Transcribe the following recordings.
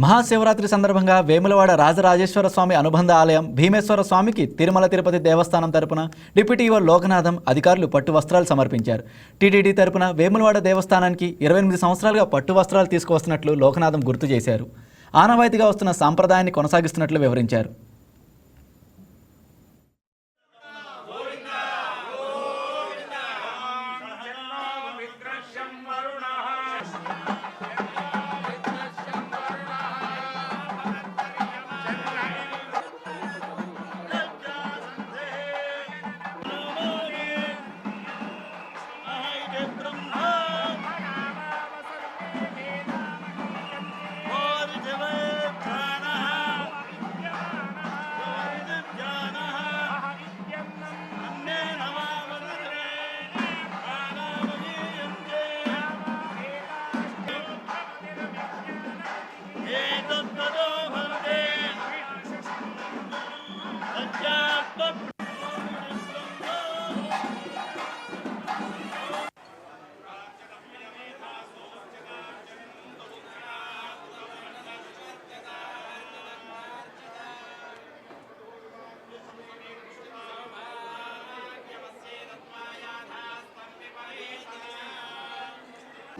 మహాశివరాత్రి సందర్భంగా వేములవాడ రాజరాజేశ్వర స్వామి అనుబంధ ఆలయం భీమేశ్వర స్వామికి తిరుమల తిరుపతి దేవస్థానం తరపున డిప్యూటీ ఈవో లోకనాథం అధికారులు పట్టు వస్త్రాలు సమర్పించారు. టీటీడీ తరపున వేములవాడ దేవస్థానానికి 28 సంవత్సరాలుగా పట్టు వస్త్రాలు తీసుకువస్తున్నట్లు లోకనాథం గుర్తు చేశారు. ఆనవాయితీగా వస్తున్న సాంప్రదాయాన్ని కొనసాగిస్తున్నట్లు వివరించారు.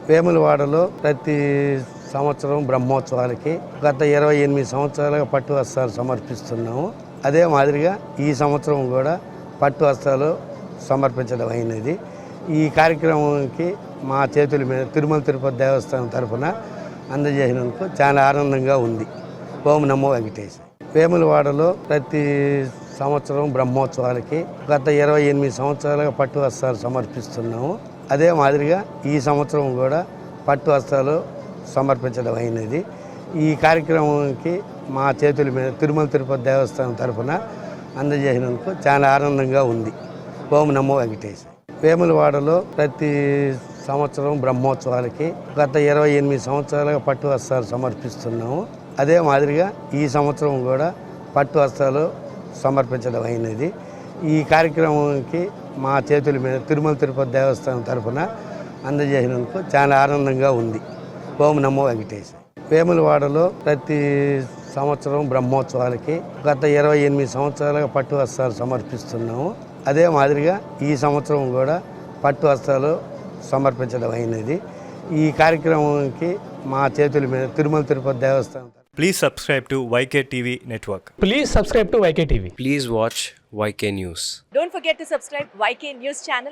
వేములవాడలో ప్రతి సంవత్సరం బ్రహ్మోత్సవాలకి గత 28 సంవత్సరాలుగా పట్టు వస్త్రాలు సమర్పిస్తున్నాము. అదే మాదిరిగా ఈ సంవత్సరం కూడా పట్టు వస్త్రాలు సమర్పించడం అయినది. ఈ కార్యక్రమానికి మా చేతుల మీద తిరుమల తిరుపతి దేవస్థానం తరఫున అందజేసినందుకు చాలా ఆనందంగా ఉంది. ఓం నమో వెంకటేశ్వర. వేములవాడలో ప్రతి సంవత్సరం బ్రహ్మోత్సవాలకి గత 28 సంవత్సరాలుగా పట్టు వస్త్రాలు సమర్పిస్తున్నాము. అదే మాదిరిగా ఈ సంవత్సరం కూడా పట్టు వస్త్రాలు సమర్పించడం అయినది. ఈ కార్యక్రమానికి మా చేతుల మీద తిరుమల తిరుపతి దేవస్థానం తరఫున అందజేసినందుకు చాలా ఆనందంగా ఉంది. ఓం నమో వెంకటేశ్వర. వేములవాడలో ప్రతి సంవత్సరం బ్రహ్మోత్సవాలకి గత 28 సంవత్సరాలుగా పట్టు వస్త్రాలు సమర్పిస్తున్నాము. అదే మాదిరిగా ఈ సంవత్సరం కూడా పట్టు వస్త్రాలు సమర్పించడం అయినది. ఈ కార్యక్రమానికి మా చేతుల మీద తిరుమల తిరుపతి దేవస్థానం తరఫున అందజేసినందుకు చాలా ఆనందంగా ఉంది. ఓం నమో వెంకటేశ్వర. వేములవాడలో ప్రతి సంవత్సరం బ్రహ్మోత్సవాలకి గత 28 సంవత్సరాలుగా పట్టు వస్త్రాలు సమర్పిస్తున్నాము. అదే మాదిరిగా ఈ సంవత్సరం కూడా పట్టు వస్త్రాలు సమర్పించడం అయినది. ఈ కార్యక్రమానికి మా చేతుల మీద తిరుమల తిరుపతి దేవస్థానం. Please subscribe to YK TV Network. Please subscribe to YK TV. Please watch YK News. Don't forget to subscribe YK News channel.